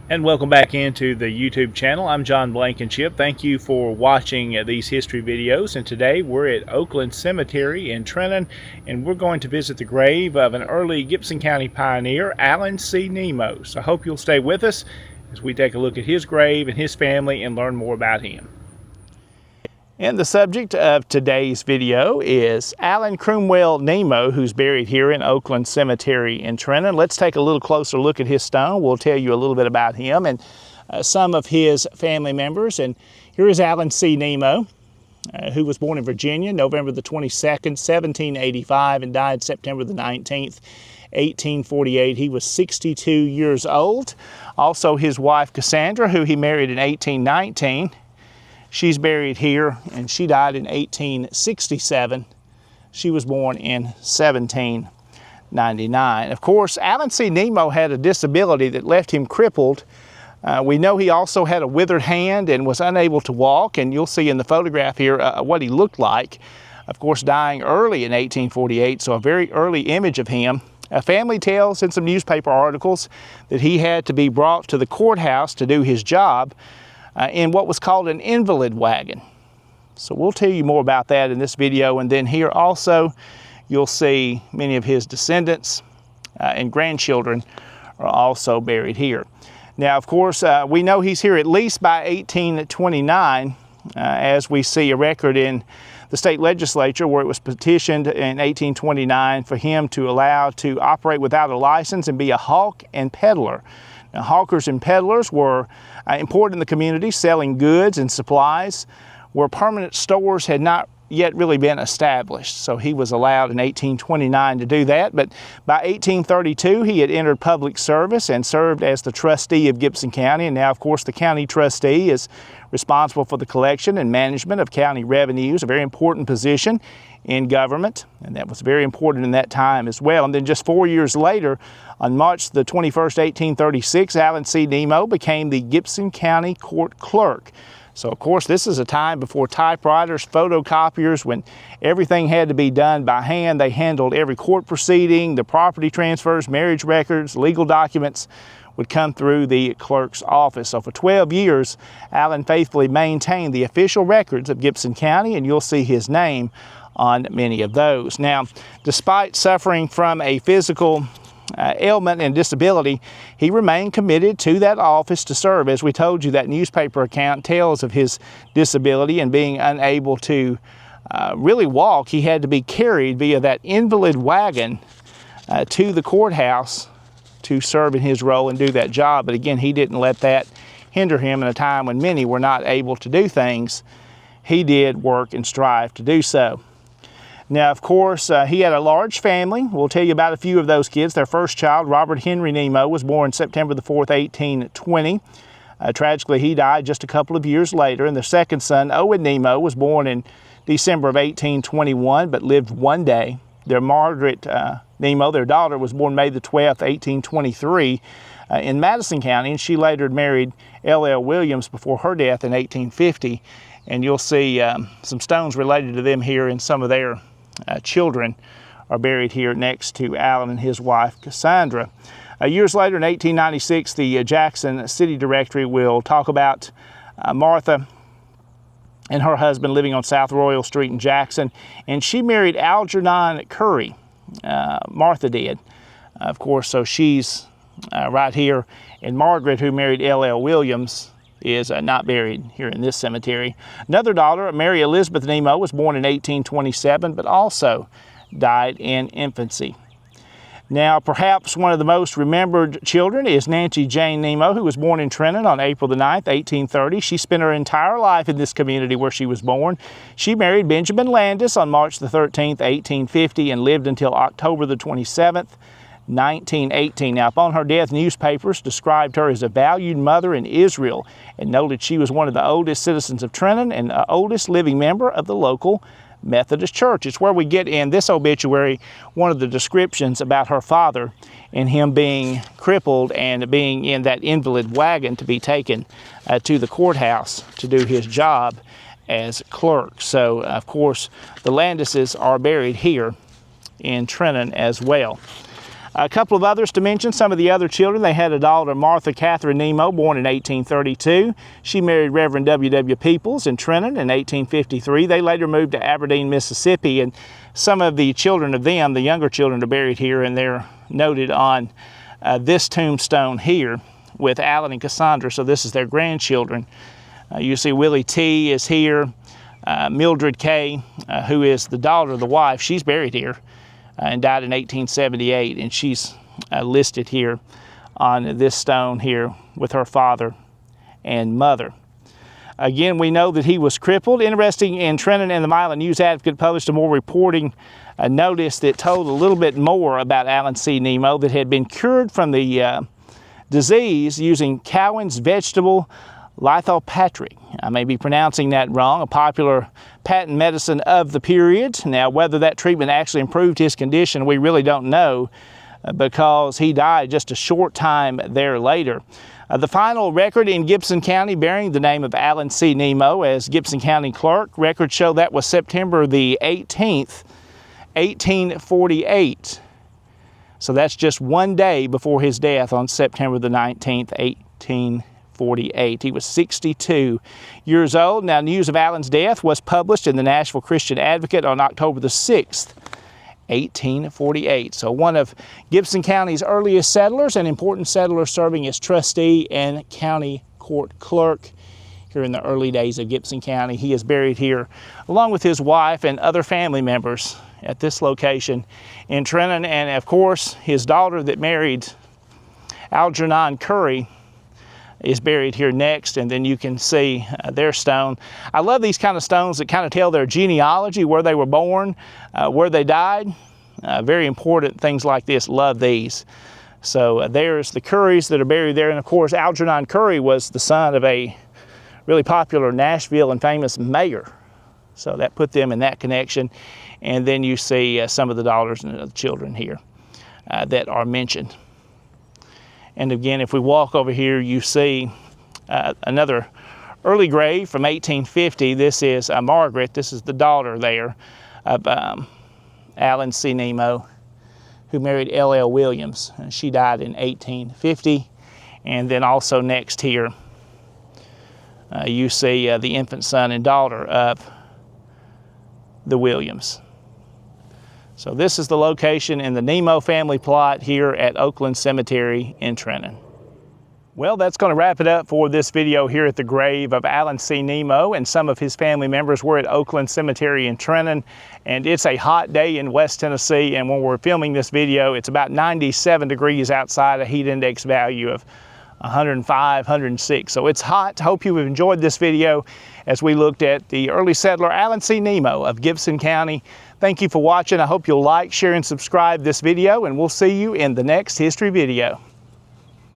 And welcome back into the YouTube channel. I'm John Blankenship. Thank you for watching these history videos. And today we're at Oakland Cemetery in Trenton, and we're going to visit the grave of an early Gibson County pioneer, Alan C. Nimmo. So I hope you'll stay with us as we take a look at his grave and his family and learn more about him. And the subject of today's video is Alan Cromwell Nimmo, who's buried here in Oakland Cemetery in Trenton. Let's take a little closer look at his stone. We'll tell you a little bit about him and some of his family members. And here is Alan C. Nimmo, who was born in Virginia, November the 22nd, 1785, and died September the 19th, 1848. He was 62 years old. Also his wife Cassandra, who he married in 1819. She's buried here, and she died in 1867. She was born in 1799. Of course, Alan C. Nimmo had a disability that left him crippled. We know he also had a withered hand and was unable to walk, and you'll see in the photograph here what he looked like. Of course, dying early in 1848, so a very early image of him. Family tells in some newspaper articles that he had to be brought to the courthouse to do his job in what was called an invalid wagon. So we'll tell you more about that in this video, and then here also you'll see many of his descendants and grandchildren are also buried here. Now, of course, we know he's here at least by 1829, as we see a record in the state legislature where it was petitioned in 1829 for him to allow to operate without a license and be a hawk and peddler. Now, hawkers and peddlers were important in the community, selling goods and supplies where permanent stores had not yet really been established. So he was allowed in 1829 to do that. But by 1832, he had entered public service and served as the trustee of Gibson County. And now, of course, the county trustee is responsible for the collection and management of county revenues, a very important position in government, and that was very important in that time as well. And then just 4 years later, on March the 21st, 1836, Alan C. Nimmo became the Gibson County Court Clerk. So, of course, this is a time before typewriters, photocopiers, when everything had to be done by hand. They handled every court proceeding, the property transfers, marriage records, legal documents would come through the clerk's office. So for 12 years, Alan faithfully maintained the official records of Gibson County, and you'll see his name on many of those. Now, despite suffering from a physical ailment and disability, he remained committed to that office to serve. As we told you, that newspaper account tells of his disability and being unable to really walk. He had to be carried via that invalid wagon to the courthouse to serve in his role and do that job. But again, he didn't let that hinder him in a time when many were not able to do things. He did work and strive to do so. Now, of course, he had a large family. We'll tell you about a few of those kids. Their first child, Robert Henry Nimmo, was born September the 4th, 1820. Tragically, he died just a couple of years later. And their second son, Owen Nimmo, was born in December of 1821, but lived one day. Their Margaret Nimmo, their daughter, was born May the 12th, 1823 in Madison County, and she later married L.L. Williams before her death in 1850. And you'll see some stones related to them here, and some of their children are buried here next to Alan and his wife Cassandra. Years later, in 1896, the Jackson City Directory will talk about Martha and her husband living on South Royal Street in Jackson, and she married Algernon Curry. Martha did, of course, so she's right here. And Margaret, who married L.L. Williams, is not buried here in this cemetery. Another daughter, Mary Elizabeth Nimmo, was born in 1827, but also died in infancy. Now, perhaps one of the most remembered children is Nancy Jane Nimmo, who was born in Trenton on April the 9th, 1830. She spent her entire life in this community where she was born. She married Benjamin Landis on March the 13th, 1850, and lived until October the 27th, 1918. Now, upon her death, newspapers described her as a valued mother in Israel and noted she was one of the oldest citizens of Trenton and the oldest living member of the local Methodist Church. It's where we get in this obituary one of the descriptions about her father and him being crippled and being in that invalid wagon to be taken to the courthouse to do his job as clerk. So, of course, the Landises are buried here in Trenton as well. A couple of others to mention, some of the other children. They had a daughter, Martha Catherine Nimmo, born in 1832. She married Reverend W.W. Peoples in Trenton in 1853. They later moved to Aberdeen, Mississippi, and some of the children of them, the younger children, are buried here, and they're noted on this tombstone here with Alan and Cassandra. So this is their grandchildren. You see Willie T. is here. Mildred K., who is the daughter of the wife, she's buried here and died in 1878, and she's listed here on this stone here with her father and mother. Again, we know that he was crippled. Interesting, in Trenton and the Milan News-Advocate published a more reporting notice that told a little bit more about Alan C. Nimmo, that had been cured from the disease using Cowan's vegetable lithopatric. I may be pronouncing that wrong, a popular patent medicine of the period. Now, whether that treatment actually improved his condition, we really don't know, because he died just a short time there later. The final record in Gibson County bearing the name of Alan C. Nimmo as Gibson County Clerk, records show that was September the 18th, 1848. So that's just one day before his death on September the 19th, 1848. He was 62 years old. Now, news of Alan's death was published in the Nashville Christian Advocate on October the 6th, 1848. So one of Gibson County's earliest settlers, an important settler serving as trustee and county court clerk here in the early days of Gibson County. He is buried here along with his wife and other family members at this location in Trenton. And of course, his daughter that married Algernon Curry is buried here next, and then you can see their stone. I love these kind of stones that kind of tell their genealogy, where they were born, where they died. Very important things like this. Love these. So there's the Currys that are buried there, and of course Algernon Curry was the son of a really popular Nashville and famous mayor. So that put them in that connection. And then you see some of the daughters and the children here that are mentioned. And again, if we walk over here, you see another early grave from 1850. This is Margaret. This is the daughter there of Alan C. Nimmo, who married L.L. Williams. She died in 1850. And then also next here, you see the infant son and daughter of the Williams. So this is the location in the Nimmo family plot here at Oakland Cemetery in Trenton. Well, that's going to wrap it up for this video here at the grave of Alan C. Nimmo and some of his family members. We're at Oakland Cemetery in Trenton, and it's a hot day in West Tennessee, and when we're filming this video, it's about 97 degrees outside, a heat index value of 105, 106. So it's hot. Hope you have enjoyed this video as we looked at the early settler Alan C. Nimmo of Gibson County. Thank you for watching. I hope you'll like, share, and subscribe this video, and we'll see you in the next history video.